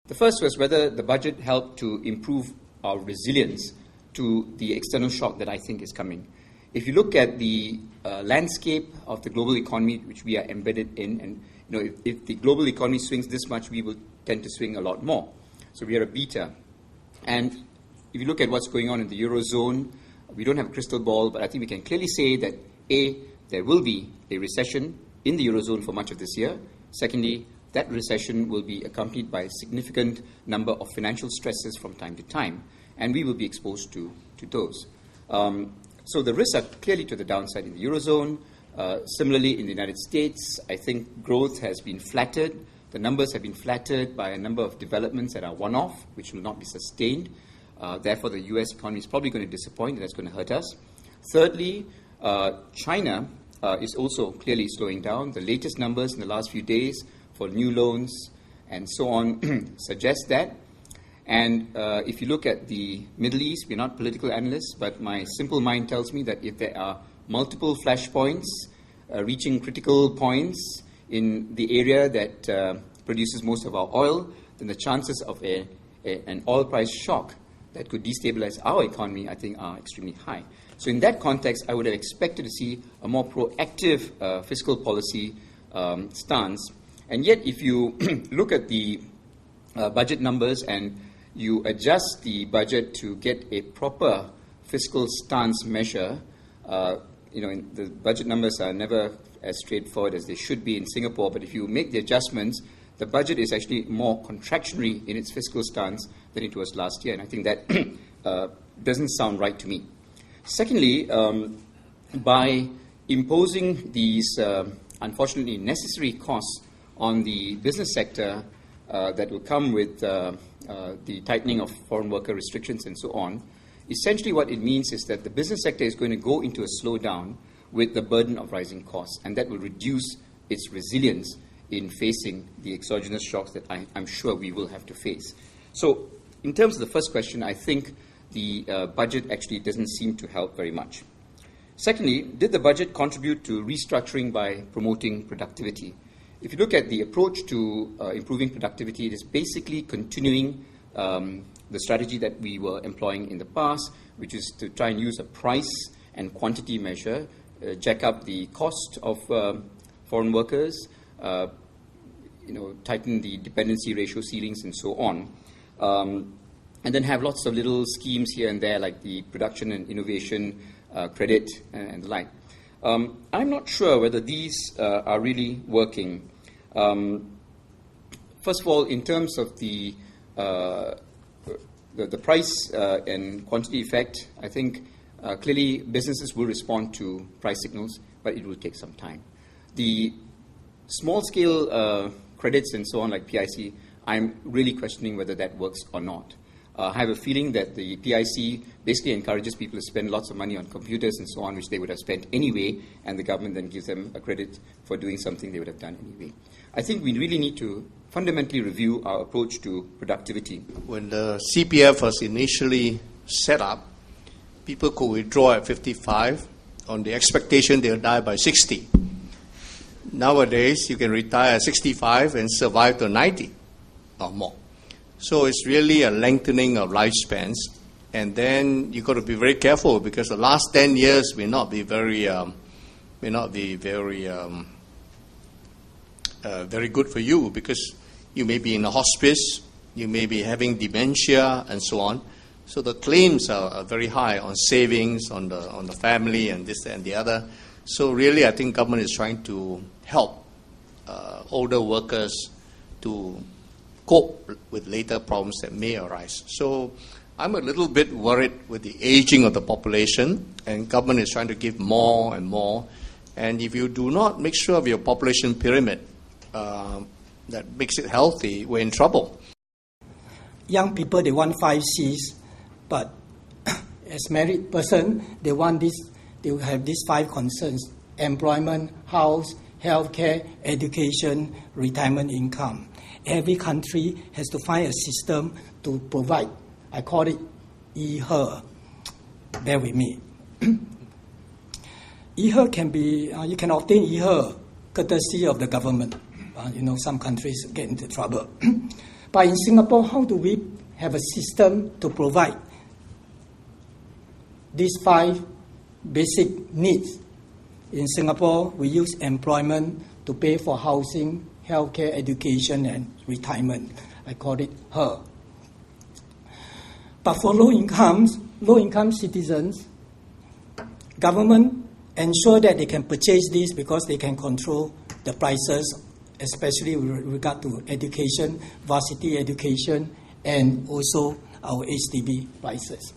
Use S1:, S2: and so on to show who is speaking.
S1: The first was whether the budget helped to improve our resilience to the external shock that I think is coming. If you look at the landscape of the global economy, which we are embedded in, and if the global economy swings this much, we will tend to swing a lot more. So we are a beta. And if you look at what's going on in the Eurozone, we don't have a crystal ball, but I think we can clearly say that, A, there will be a recession in the Eurozone for much of this year. Secondly, that recession will be accompanied by a significant number of financial stresses from time to time, and we will be exposed to those. So the risks are clearly to the downside in the Eurozone. Similarly, in the United States, I think growth has been flattered. The numbers have been flattered by a number of developments that are one-off, which will not be sustained. Therefore, the U.S. economy is probably going to disappoint, and that's going to hurt us. Thirdly, China is also clearly slowing down. The latest numbers in the last few days for new loans and so on suggest that. And if you look at the Middle East, we're not political analysts, but my simple mind tells me that if there are multiple flashpoints reaching critical points in the area that produces most of our oil, then the chances of an oil price shock that could destabilize our economy, I think, are extremely high. So in that context, I would have expected to see a more proactive fiscal policy stance. And yet, if you look at the budget numbers and you adjust the budget to get a proper fiscal stance measure, the budget numbers are never as straightforward as they should be in Singapore, but if you make the adjustments, the budget is actually more contractionary in its fiscal stance than it was last year, and I think that doesn't sound right to me. Secondly, by imposing these unfortunately necessary costs on the business sector that will come with the tightening of foreign worker restrictions and so on, essentially what it means is that the business sector is going to go into a slowdown with the burden of rising costs, and that will reduce its resilience in facing the exogenous shocks that I'm sure we will have to face. So in terms of the first question, I think the budget actually doesn't seem to help very much. Secondly, did the budget contribute to restructuring by promoting productivity? If you look at the approach to improving productivity, it is basically continuing the strategy that we were employing in the past, which is to try and use a price and quantity measure, jack up the cost of foreign workers, tighten the dependency ratio ceilings and so on, and then have lots of little schemes here and there like the production and innovation credit and the like. I'm not sure whether these are really working. First of all, in terms of the price and quantity effect, I think clearly businesses will respond to price signals, but it will take some time. The small-scale credits and so on, like PIC, I'm really questioning whether that works or not. I have a feeling that the PIC basically encourages people to spend lots of money on computers and so on, which they would have spent anyway, and the government then gives them a credit for doing something they would have done anyway. I think we really need to fundamentally review our approach to productivity.
S2: When the CPF was initially set up, people could withdraw at 55 on the expectation they'll die by 60. Nowadays, you can retire at 65 and survive to 90 or more. So it's really a lengthening of lifespans. And then you've got to be very careful because the last 10 years may not be very good for you because you may be in a hospice, you may be having dementia and so on. So the claims are very high on savings, on the family and this and the other. So really I think government is trying to help older workers to cope with later problems that may arise. So I'm a little bit worried with the aging of the population, and government is trying to give more and more. And if you do not make sure of your population pyramid that makes it healthy, we're in trouble.
S3: Young people, they want 5 C's, but as married person, they want this. They will have these 5 concerns: employment, house, healthcare, education, retirement income. Every country has to find a system to provide. I call it e-her. Bear with me. E-her can be, you can obtain e-her courtesy of the government. Some countries get into trouble. But in Singapore, how do we have a system to provide these 5 basic needs? In Singapore, we use employment to pay for housing, healthcare, education, and retirement. I call it HER. But for low-income citizens, government ensure that they can purchase this because they can control the prices, especially with regard to education, varsity education, and also our HDB prices.